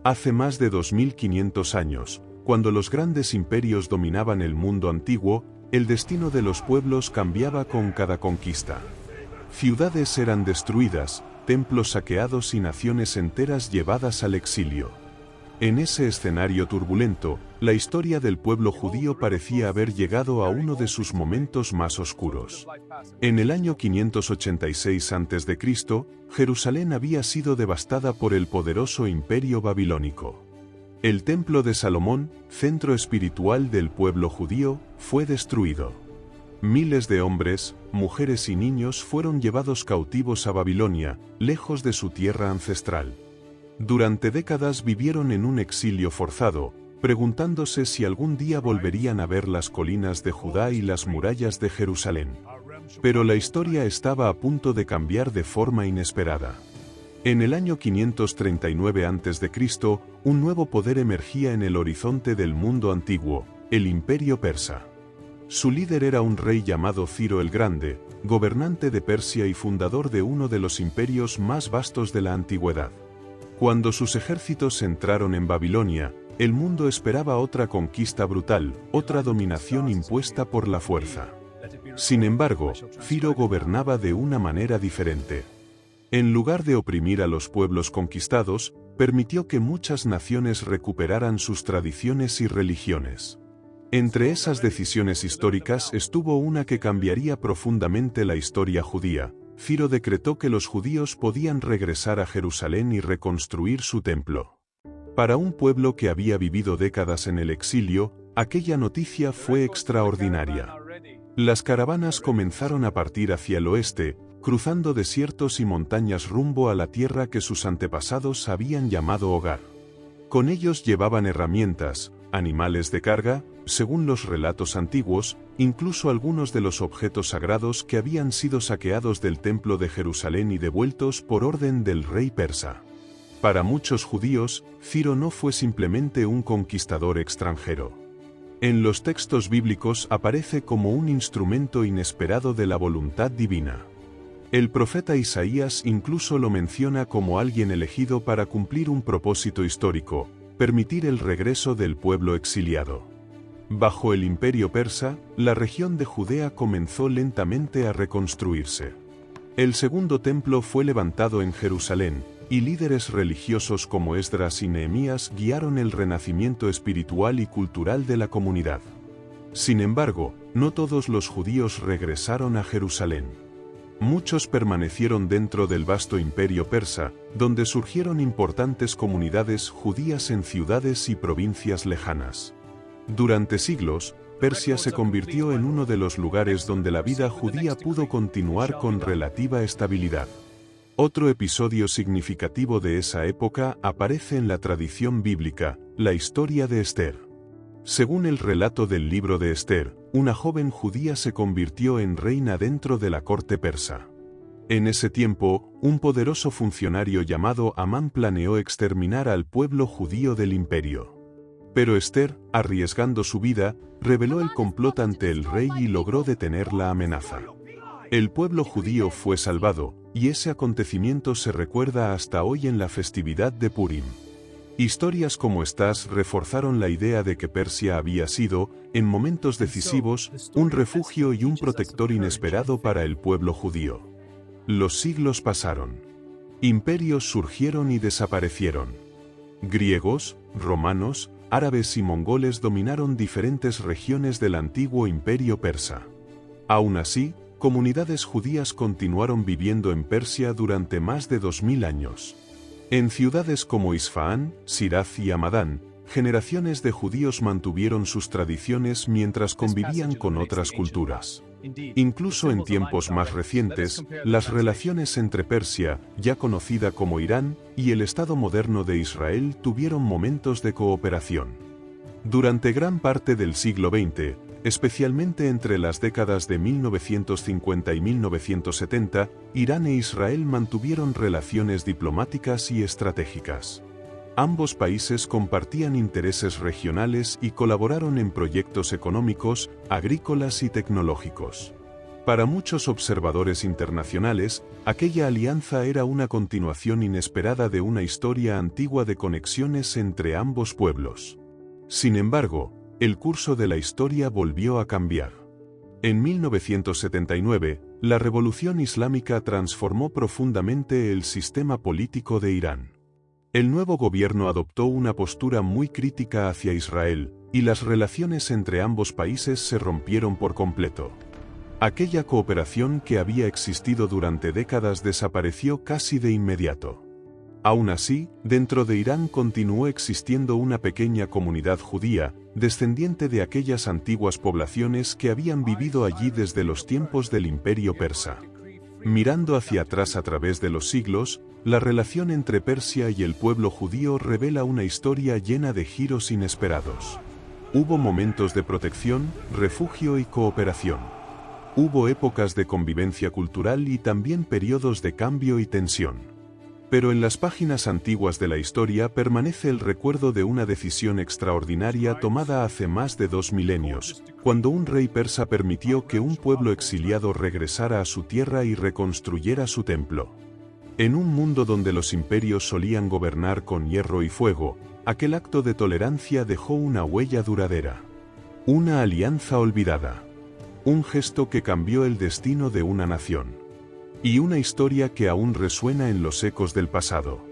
Hace más de 2500 años, cuando los grandes imperios dominaban el mundo antiguo, el destino de los pueblos cambiaba con cada conquista. Ciudades eran destruidas, templos saqueados y naciones enteras llevadas al exilio. En ese escenario turbulento, la historia del pueblo judío parecía haber llegado a uno de sus momentos más oscuros. En el año 586 a.C., Jerusalén había sido devastada por el poderoso imperio babilónico. El templo de Salomón, centro espiritual del pueblo judío, fue destruido. Miles de hombres, mujeres y niños fueron llevados cautivos a Babilonia, lejos de su tierra ancestral. Durante décadas vivieron en un exilio forzado, preguntándose si algún día volverían a ver las colinas de Judá y las murallas de Jerusalén. Pero la historia estaba a punto de cambiar de forma inesperada. En el año 539 a.C., un nuevo poder emergía en el horizonte del mundo antiguo, el Imperio Persa. Su líder era un rey llamado Ciro el Grande, gobernante de Persia y fundador de uno de los imperios más vastos de la antigüedad. Cuando sus ejércitos entraron en Babilonia, el mundo esperaba otra conquista brutal, otra dominación impuesta por la fuerza. Sin embargo, Ciro gobernaba de una manera diferente. En lugar de oprimir a los pueblos conquistados, permitió que muchas naciones recuperaran sus tradiciones y religiones. Entre esas decisiones históricas estuvo una que cambiaría profundamente la historia judía. Ciro decretó que los judíos podían regresar a Jerusalén y reconstruir su templo. Para un pueblo que había vivido décadas en el exilio, aquella noticia fue extraordinaria. Las caravanas comenzaron a partir hacia el oeste, cruzando desiertos y montañas rumbo a la tierra que sus antepasados habían llamado hogar. Con ellos llevaban herramientas, animales de carga, según los relatos antiguos, incluso algunos de los objetos sagrados que habían sido saqueados del templo de Jerusalén y devueltos por orden del rey persa. Para muchos judíos, Ciro no fue simplemente un conquistador extranjero. En los textos bíblicos aparece como un instrumento inesperado de la voluntad divina. El profeta Isaías incluso lo menciona como alguien elegido para cumplir un propósito histórico, permitir el regreso del pueblo exiliado. Bajo el imperio persa, la región de Judea comenzó lentamente a reconstruirse. El segundo templo fue levantado en Jerusalén, y líderes religiosos como Esdras y Nehemías guiaron el renacimiento espiritual y cultural de la comunidad. Sin embargo, no todos los judíos regresaron a Jerusalén. Muchos permanecieron dentro del vasto imperio persa, donde surgieron importantes comunidades judías en ciudades y provincias lejanas. Durante siglos, Persia se convirtió en uno de los lugares donde la vida judía pudo continuar con relativa estabilidad. Otro episodio significativo de esa época aparece en la tradición bíblica, la historia de Esther. Según el relato del libro de Esther, una joven judía se convirtió en reina dentro de la corte persa. En ese tiempo, un poderoso funcionario llamado Amán planeó exterminar al pueblo judío del imperio. Pero Esther, arriesgando su vida, reveló el complot ante el rey y logró detener la amenaza. El pueblo judío fue salvado, y ese acontecimiento se recuerda hasta hoy en la festividad de Purim. Historias como estas reforzaron la idea de que Persia había sido, en momentos decisivos, un refugio y un protector inesperado para el pueblo judío. Los siglos pasaron. Imperios surgieron y desaparecieron. Griegos, romanos, árabes y mongoles dominaron diferentes regiones del antiguo imperio persa. Aún así, comunidades judías continuaron viviendo en Persia durante más de 2000 años. En ciudades como Isfahán, Siraj y Hamadán, generaciones de judíos mantuvieron sus tradiciones mientras convivían con otras culturas. Incluso en tiempos más recientes, las relaciones entre Persia, ya conocida como Irán, y el Estado moderno de Israel tuvieron momentos de cooperación. Durante gran parte del siglo XX, especialmente entre las décadas de 1950 y 1970, Irán e Israel mantuvieron relaciones diplomáticas y estratégicas. Ambos países compartían intereses regionales y colaboraron en proyectos económicos, agrícolas y tecnológicos. Para muchos observadores internacionales, aquella alianza era una continuación inesperada de una historia antigua de conexiones entre ambos pueblos. Sin embargo, el curso de la historia volvió a cambiar. En 1979, la Revolución Islámica transformó profundamente el sistema político de Irán. El nuevo gobierno adoptó una postura muy crítica hacia Israel, y las relaciones entre ambos países se rompieron por completo. Aquella cooperación que había existido durante décadas desapareció casi de inmediato. Aún así, dentro de Irán continuó existiendo una pequeña comunidad judía, descendiente de aquellas antiguas poblaciones que habían vivido allí desde los tiempos del Imperio Persa. Mirando hacia atrás a través de los siglos, la relación entre Persia y el pueblo judío revela una historia llena de giros inesperados. Hubo momentos de protección, refugio y cooperación. Hubo épocas de convivencia cultural y también periodos de cambio y tensión. Pero en las páginas antiguas de la historia permanece el recuerdo de una decisión extraordinaria tomada hace más de 2 milenios, cuando un rey persa permitió que un pueblo exiliado regresara a su tierra y reconstruyera su templo. En un mundo donde los imperios solían gobernar con hierro y fuego, aquel acto de tolerancia dejó una huella duradera. Una alianza olvidada. Un gesto que cambió el destino de una nación. Y una historia que aún resuena en los ecos del pasado.